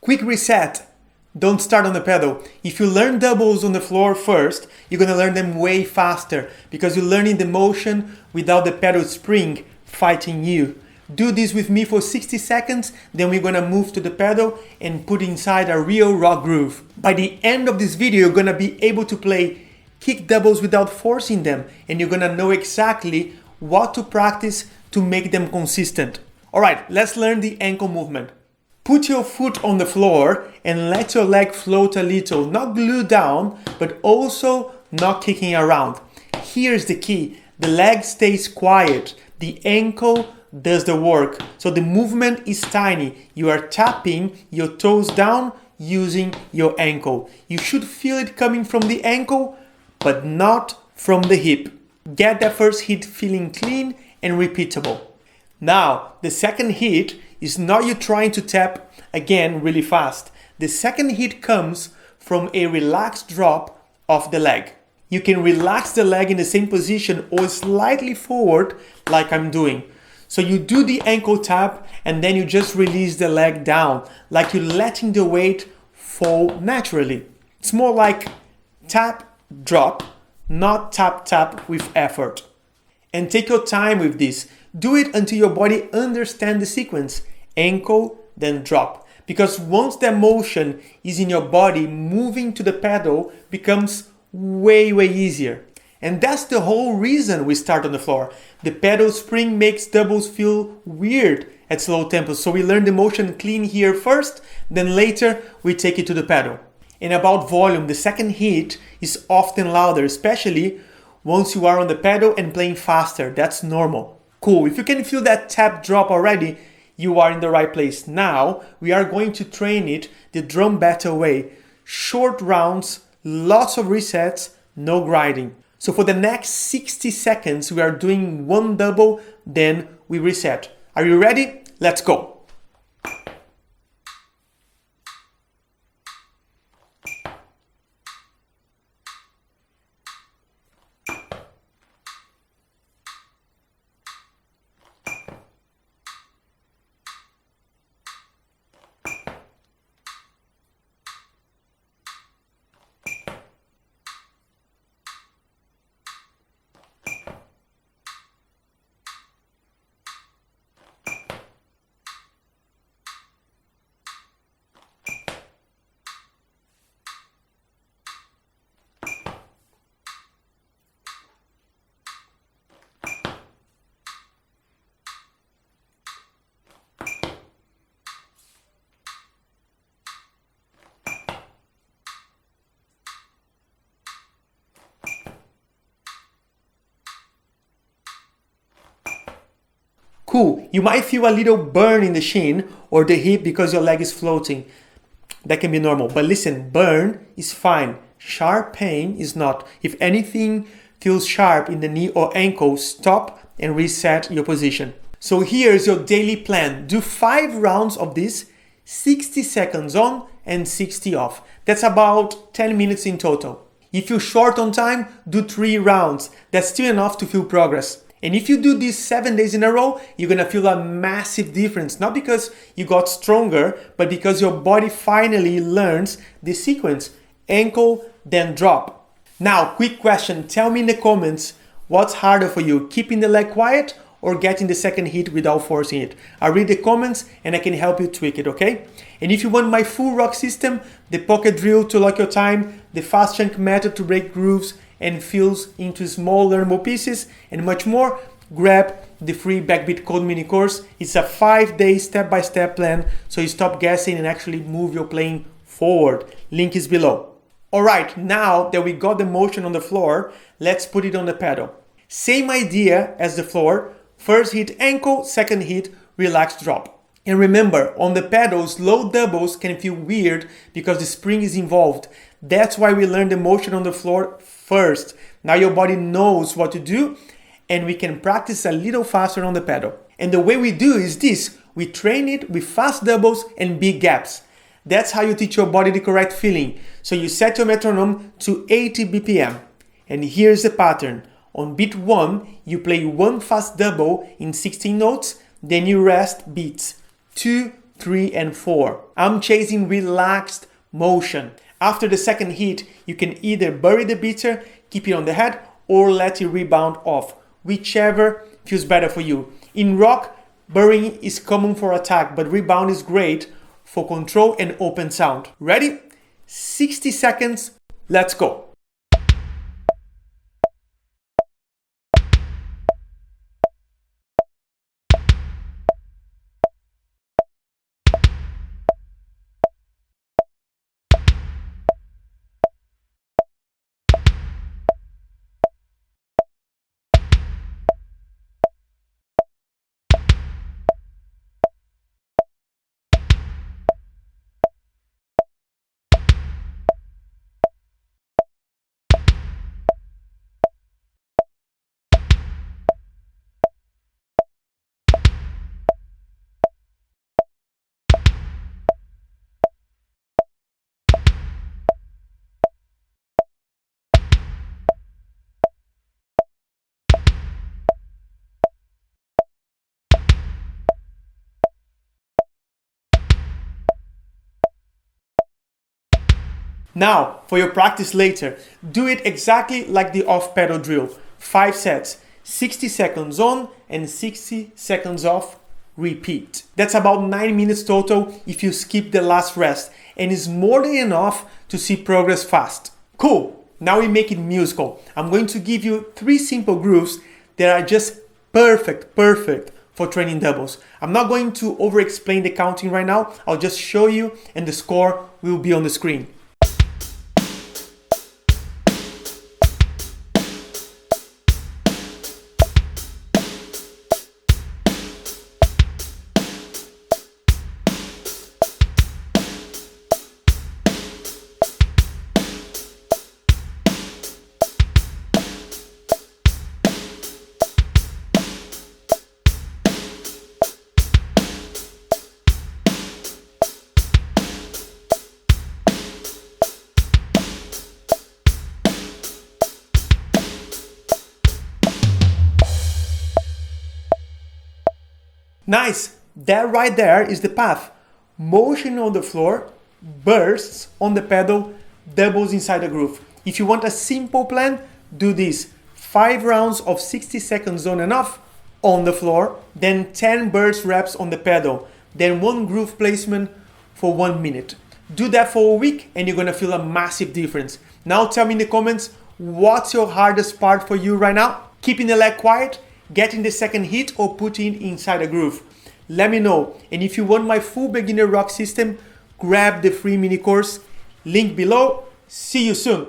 Quick reset. Don't start on the pedal. If you learn doubles on the floor first, you're gonna learn them way faster because you're learning the motion without the pedal spring fighting you. Do this with me for 60 seconds, then we're gonna move to the pedal and put inside a real rock groove. By the end of this video, you're gonna be able to play kick doubles without forcing them, and you're gonna know exactly what to practice to make them consistent. All right, let's learn the ankle movement. Put your foot on the floor and let your leg float a little, not glued down, but also not kicking around. Here's the key. The leg stays quiet. The ankle does the work. So the movement is tiny. You are tapping your toes down using your ankle. You should feel it coming from the ankle, but not from the hip. Get that first hit feeling clean and repeatable. Now, the second hit is not you trying to tap again really fast. The second hit comes from a relaxed drop of the leg. You can relax the leg in the same position or slightly forward like I'm doing. So you do the ankle tap and then you just release the leg down like you're letting the weight fall naturally. It's more like tap, drop, not tap, tap with effort. And take your time with this. Do it until your body understands the sequence. Ankle, then drop. Because once that motion is in your body, moving to the pedal becomes way easier. And that's the whole reason we start on the floor. The pedal spring makes doubles feel weird at slow tempos. So we learn the motion clean here first, then later we take it to the pedal. And about volume, the second hit is often louder, especially once you are on the pedal and playing faster. That's normal. Cool, if you can feel that tap drop already, you are in the right place. Now, we are going to train it the DrumBetter way. Short rounds, lots of resets, no grinding. So for the next 60 seconds, we are doing one double, then we reset. Are you ready? Let's go. Cool, you might feel a little burn in the shin or the hip because your leg is floating. That can be normal, but listen, burn is fine. Sharp pain is not. If anything feels sharp in the knee or ankle, stop and reset your position. So here's your daily plan. Do 5 rounds of this, 60 seconds on and 60 off. That's about 10 minutes in total. If you're short on time, do 3 rounds. That's still enough to feel progress. And if you do this 7 days in a row, you're gonna feel a massive difference. Not because you got stronger, but because your body finally learns the sequence. Ankle, then drop. Now, quick question. Tell me in the comments, what's harder for you? Keeping the leg quiet or getting the second hit without forcing it? I read the comments and I can help you tweak it, okay? And if you want my full rock system, the pocket drill to lock your time, the fast chunk method to break grooves and fills into small learnable pieces and much more, grab the free Backbeat Code mini course. It's a 5-day step-by-step plan so you stop guessing and actually move your playing forward. Link is below. All right, now that we got the motion on the floor, let's put it on the pedal. Same idea as the floor. First hit ankle, second hit relaxed drop. And remember, on the pedals, low doubles can feel weird because the spring is involved. That's why we learn the motion on the floor first. Now your body knows what to do and we can practice a little faster on the pedal. And the way we do is this. We train it with fast doubles and big gaps. That's how you teach your body the correct feeling. So you set your metronome to 80 BPM. And here's the pattern. On beat 1, you play 1 fast double in 16 notes, then you rest beats 2, 3, and 4. I'm chasing relaxed motion. After the second hit, you can either bury the beater, keep it on the head, or let it rebound off, whichever feels better for you. In rock, burying is common for attack, but rebound is great for control and open sound. Ready? 60 seconds, let's go. Now, for your practice later, do it exactly like the off pedal drill. 5 sets, 60 seconds on and 60 seconds off, repeat. That's about 9 minutes total if you skip the last rest, and is more than enough to see progress fast. Cool, now we make it musical. I'm going to give you 3 simple grooves that are just perfect for training doubles. I'm not going to over-explain the counting right now, I'll just show you and the score will be on the screen. Nice! That right there is the path. Motion on the floor, bursts on the pedal, doubles inside the groove. If you want a simple plan, do this. 5 rounds of 60 seconds on and off on the floor, then 10 burst reps on the pedal, then 1 groove placement for 1 minute. Do that for a week and you're gonna feel a massive difference. Now tell me in the comments, what's your hardest part for you right now? Keeping the leg quiet, getting the second hit, or putting it inside a groove? Let me know. And if you want my full beginner rock system, grab the free mini course, link below. See you soon.